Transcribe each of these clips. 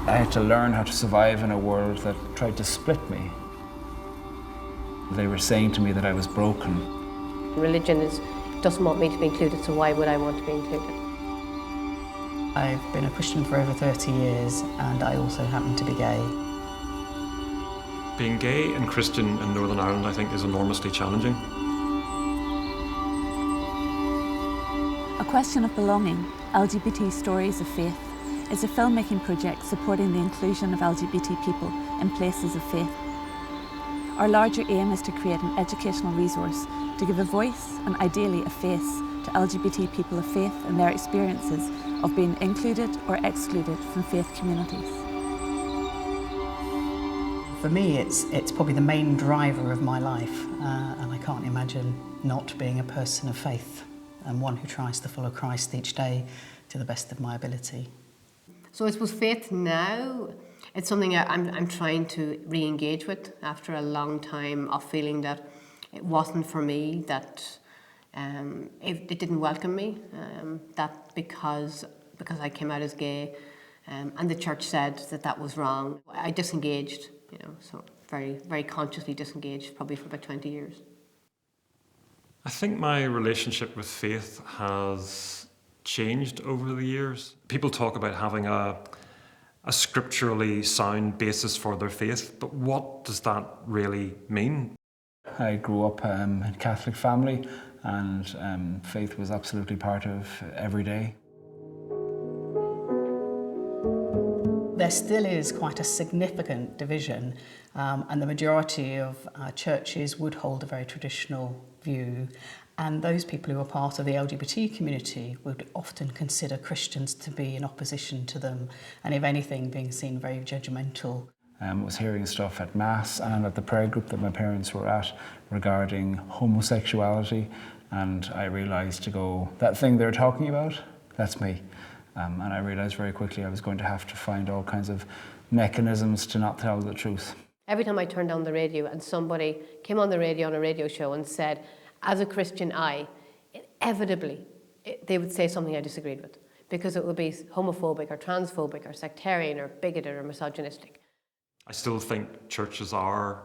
I had to learn how to survive in a world that tried to split me. They were saying to me that I was broken. Religion doesn't want me to be included, so why would I want to be included? I've been a Christian for over 30 years and I also happen to be gay. Being gay and Christian in Northern Ireland, I think, is enormously challenging. A Question of Belonging, LGBT Stories of Faith, is a filmmaking project supporting the inclusion of LGBT people in places of faith. Our larger aim is to create an educational resource to give a voice and ideally a face to LGBT people of faith and their experiences of being included or excluded from faith communities. For me, it's probably the main driver of my life, and I can't imagine not being a person of faith and one who tries to follow Christ each day to the best of my ability. So I suppose faith now, it's something I'm trying to re-engage with after a long time of feeling that it wasn't for me, that it didn't welcome me, that because I came out as gay, and the church said that was wrong. I disengaged, so very, very consciously disengaged, probably for about 20 years. I think my relationship with faith has changed over the years. People talk about having a scripturally sound basis for their faith, but what does that really mean? I grew up in a Catholic family, and faith was absolutely part of every day. There still is quite a significant division, and the majority of churches would hold a very traditional view, and those people who are part of the LGBT community would often consider Christians to be in opposition to them, and if anything, being seen very judgmental. I was hearing stuff at Mass and at the prayer group that my parents were at regarding homosexuality, and I realised that thing they're talking about, that's me. And I realised very quickly I was going to have to find all kinds of mechanisms to not tell the truth. Every time I turned on the radio and somebody came on the radio on a radio show and said, as a Christian, inevitably, they would say something I disagreed with, because it would be homophobic or transphobic or sectarian or bigoted or misogynistic. I still think churches are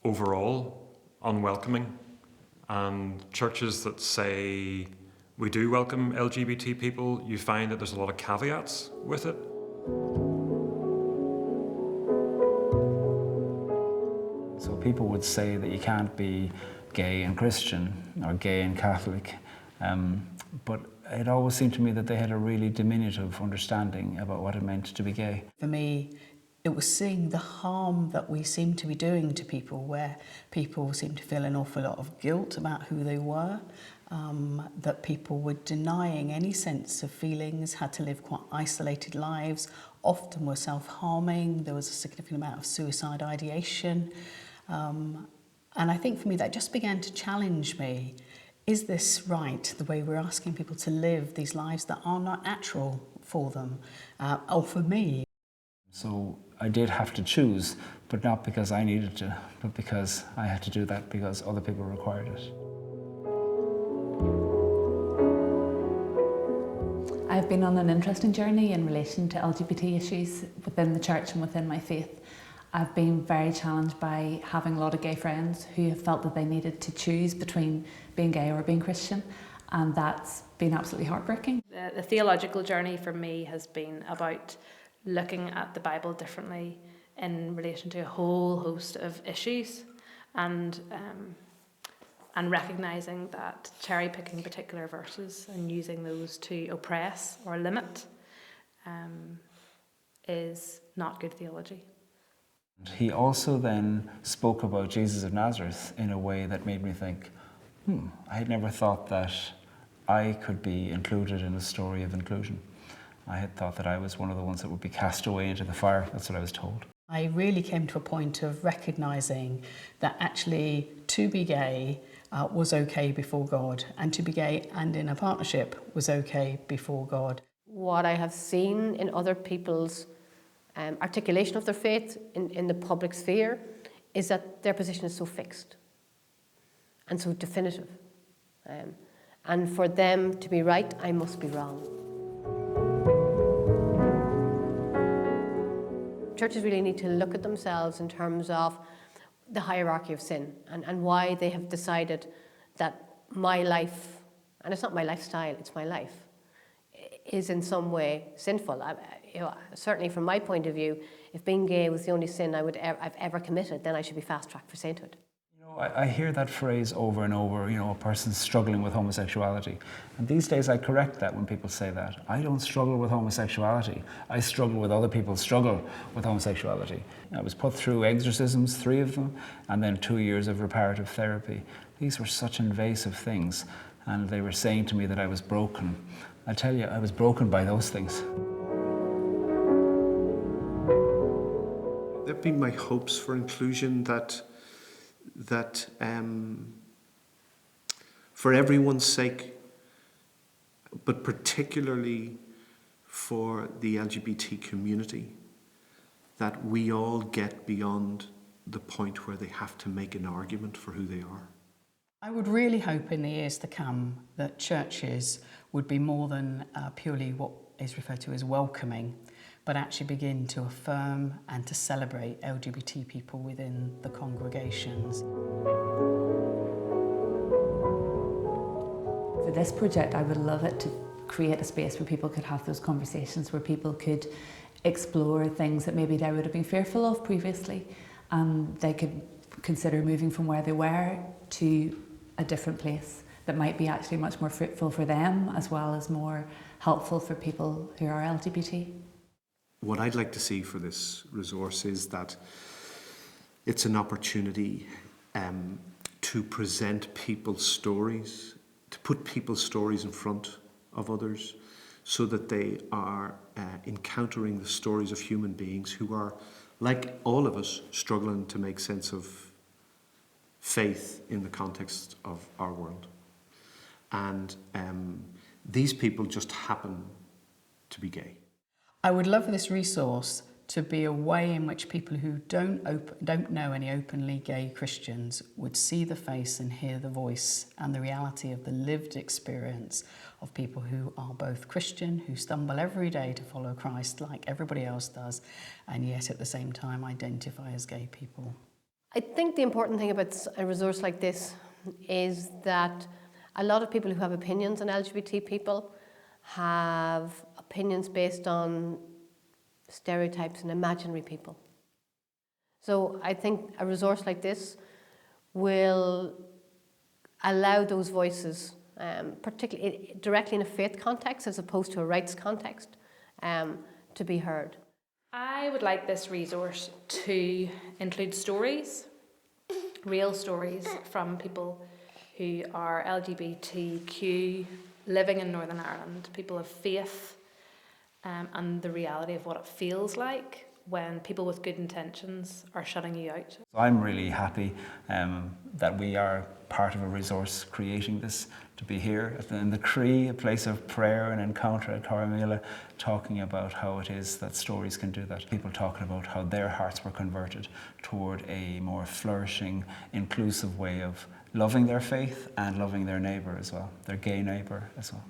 overall unwelcoming, and churches that say we do welcome LGBT people, you find that there's a lot of caveats with it. So people would say that you can't be gay and Christian or gay and Catholic, but it always seemed to me that they had a really diminutive understanding about what it meant to be gay. For me, it was seeing the harm that we seem to be doing to people, where people seem to feel an awful lot of guilt about who they were, that people were denying any sense of feelings, had to live quite isolated lives, often were self-harming. There was a significant amount of suicide ideation. And I think for me that just began to challenge me. Is this right, the way we're asking people to live these lives that are not natural for them, or for me? So I did have to choose, but not because I needed to, but because I had to do that because other people required it. I've been on an interesting journey in relation to LGBT issues within the church and within my faith. I've been very challenged by having a lot of gay friends who have felt that they needed to choose between being gay or being Christian, and that's been absolutely heartbreaking. The theological journey for me has been about looking at the Bible differently in relation to a whole host of issues, and recognising that cherry-picking particular verses and using those to oppress or limit is not good theology. He also then spoke about Jesus of Nazareth in a way that made me think, I had never thought that I could be included in a story of inclusion. I had thought that I was one of the ones that would be cast away into the fire. That's what I was told. I really came to a point of recognising that actually to be gay was okay before God, and to be gay and in a partnership was okay before God. What I have seen in other people's articulation of their faith in the public sphere is that their position is so fixed and so definitive. And for them to be right, I must be wrong. churches really need to look at themselves in terms of the hierarchy of sin and why they have decided that my life, and it's not my lifestyle, it's my life, is in some way sinful. Certainly from my point of view, if being gay was the only sin I've ever committed, then I should be fast-tracked for sainthood. I hear that phrase over and over, a person's struggling with homosexuality. And these days I correct that when people say that. I don't struggle with homosexuality. I struggle with other people's struggle with homosexuality. I was put through exorcisms, 3 of them, and then 2 years of reparative therapy. These were such invasive things, and they were saying to me that I was broken. I tell you, I was broken by those things. There've been my hopes for inclusion that for everyone's sake, but particularly for the LGBT community, that we all get beyond the point where they have to make an argument for who they are. I would really hope in the years to come that churches would be more than purely what is referred to as welcoming, but actually begin to affirm and to celebrate LGBT people within the congregations. For this project, I would love it to create a space where people could have those conversations, where people could explore things that maybe they would have been fearful of previously, and they could consider moving from where they were to a different place that might be actually much more fruitful for them, as well as more helpful for people who are LGBT. What I'd like to see for this resource is that it's an opportunity to present people's stories, to put people's stories in front of others, so that they are encountering the stories of human beings who are, like all of us, struggling to make sense of faith in the context of our world. And these people just happen to be gay. I would love this resource to be a way in which people who don't know any openly gay Christians would see the face and hear the voice and the reality of the lived experience of people who are both Christian, who stumble every day to follow Christ like everybody else does, and yet at the same time identify as gay people. I think the important thing about a resource like this is that a lot of people who have opinions on LGBT people have opinions based on stereotypes and imaginary people. So I think a resource like this will allow those voices, particularly directly in a faith context as opposed to a rights context, to be heard. I would like this resource to include stories, real stories from people who are LGBTQ living in Northern Ireland, people of faith, and the reality of what it feels like when people with good intentions are shutting you out. I'm really happy that we are part of a resource creating this, to be here in the Cree, a place of prayer and encounter at Corrymeela, talking about how it is that stories can do that. People talking about how their hearts were converted toward a more flourishing, inclusive way of loving their faith and loving their neighbour as well, their gay neighbour as well.